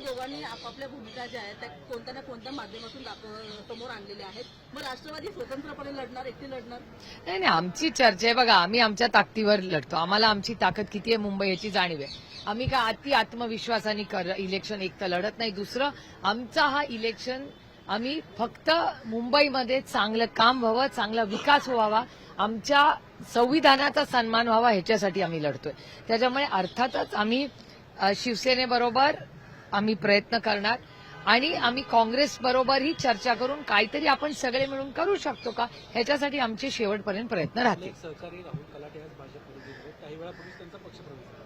दोघांनी आपापल्या भूमिका ज्या आहेत त्या कोणत्या ना कोणत्या माध्यमातून समोर आणलेल्या आहेत. मग राष्ट्रवादी स्वतंत्रपणे लढणार, एकटी लढणार? नाही नाही, आमची चर्चा आहे बघा. आम्ही आमच्या ताकदीवर लढतो. आम्हाला आमची ताकद किती आहे मुंबई याची जाणीव आहे. आम्ही काय अति आत्मविश्वासाने इलेक्शन एक तर लढत नाही. दुसरं, आमचा हा इलेक्शन आम्ही फक्त मुंबईमध्ये चांगलं काम व्हावं, चांगला विकास व्हावा, आमच्या संविधानाचा सन्मान व्हावा ह्याच्यासाठी आम्ही लढतोय. त्याच्यामुळे अर्थातच आम्ही शिवसेनेबरोबर आम्ही प्रयत्न करणार आणि आम्ही काँग्रेस बरोबरही चर्चा करून काहीतरी आपण सगळे मिळून करू शकतो का ह्याच्यासाठी आमचे शेवटपर्यंत प्रयत्न राहतील. सहकारी राहुल कलाटे आज भाजपमध्ये गेले. काही वेळापूर्वीच त्यांचा पक्षप्रवेश झाला.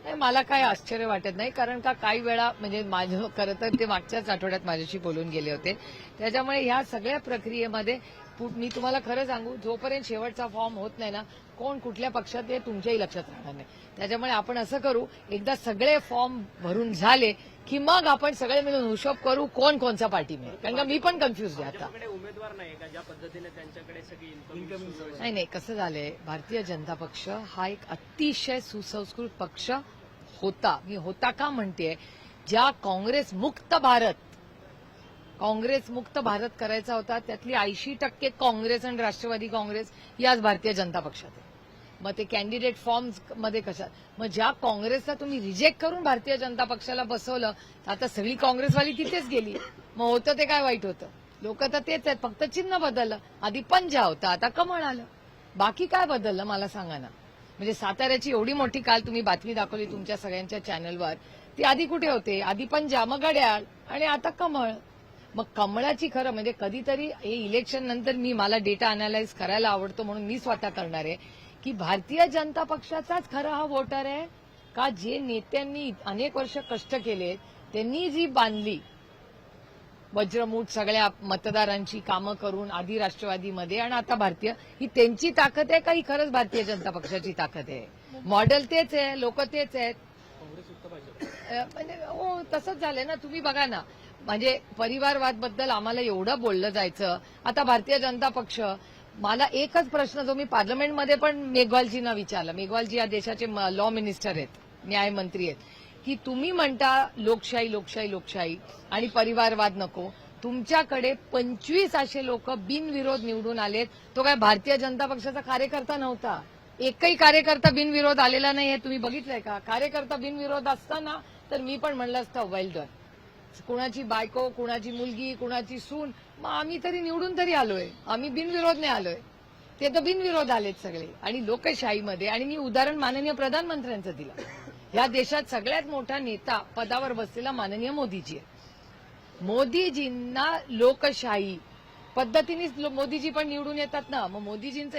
नाही, मला काही आश्चर्य वाटत नाही, कारण का काही वेळा म्हणजे माझं खरं तर ते मागच्याच आठवड्यात माझ्याशी बोलून गेले होते. त्याच्यामुळे ह्या सगळ्या प्रक्रियेमध्ये मी तुम्हाला खरं सांगू, जोपर्यंत शेवटचा फॉर्म होत नाही ना, कोण कुठल्या पक्षात आहे तुमच्याही लक्षात राहणार नाही. त्याच्यामुळे आपण असं करू, एकदा सगळे फॉर्म भरून झाले की मग आपण सगळे मिळून हिशोब करू कोण कोणचा पार्टी मिळेल, कारण का मी पण कन्फ्युज आहे आता. उमेदवार नाही का ज्या पद्धतीने त्यांच्याकडे सगळी इन्कमिंग नाही नाही, कसं झालंय, भारतीय जनता पक्ष हा एक अतिशय सुसंस्कृत पक्ष होता. मी होता का म्हणतेय, ज्या काँग्रेस मुक्त भारत करायचा होता त्यातली 80% काँग्रेस आणि राष्ट्रवादी काँग्रेस याच भारतीय जनता पक्षात आहे. मग ते कॅन्डिडेट फॉर्म्स मध्ये कशा, मग ज्या काँग्रेसला तुम्ही रिजेक्ट करून भारतीय जनता पक्षाला बसवलं, तर आता सगळी काँग्रेसवाली तिथेच गेली. मग होतं ते काय वाईट होतं, लोक तर तेच आहेत, फक्त चिन्ह बदललं. आधी पंजा होता, आता कमळ आलं. बाकी काय बदललं मला सांगा ना. म्हणजे साताऱ्याची एवढी मोठी काल तुम्ही बातमी दाखवली तुमच्या सगळ्यांच्या चॅनलवर, ती आधी कुठे होते, आधी पंजा, मग घड्याळ आणि आता कमळ. मग कमळाची खरं म्हणजे कधीतरी हे इलेक्शन नंतर मला डेटा अनालाइज करायला आवडतो म्हणून मी स्वतः करणार आहे की भारतीय जनता पक्षाचाच खरा हा वोटर आहे का, जे नेत्यांनी अनेक वर्ष कष्ट केले, त्यांनी जी बांधली वज्रमूठ सगळ्या मतदारांची कामं करून आधी राष्ट्रवादीमध्ये आणि आता भारतीय, ही त्यांची ताकद आहे का ही खरंच भारतीय जनता पक्षाची ताकद आहे? मॉडेल तेच आहे, लोक तेच आहेत. म्हणजे हो, तसंच झालंय ना. तुम्ही बघा ना, म्हणजे परिवारवाद बद्दल आम्हाला एवढं बोललं जायचं, आता भारतीय जनता पक्ष. मला एकच प्रश्न जो मी पार्लमेंटमध्ये पण मेघवालजींना विचारला, मेघवालजी या देशाचे लॉ मिनिस्टर आहेत, न्यायमंत्री आहेत, की तुम्ही म्हणता लोकशाही लोकशाही लोकशाही आणि परिवारवाद नको, तुमच्याकडे 25 असे लोक बिनविरोध निवडून आलेत, तो काय भारतीय जनता पक्षाचा कार्यकर्ता नव्हता. एकही कार्यकर्ता बिनविरोध आलेला नाही हे तुम्ही बघितलंय का? कार्यकर्ता बिनविरोध असताना तर मी पण म्हणलं असतं वेल डन. कुणाची बायको, कुणाची मुलगी, कुणाची सून, मग आम्ही तरी निवडून तरी आलोय, आम्ही बिनविरोध नाही आलोय. ते तर बिनविरोध आलेत सगळे. आणि लोकशाहीमध्ये, आणि मी उदाहरण माननीय प्रधानमंत्र्यांचं दिलं, या देशात सगळ्यात मोठा नेता पदावर बसलेला माननीय मोदीजी आहे. मोदीजींना लोकशाही पद्धतीनेच मोदीजी पण निवडून येतात ना, मग मोदीजींचं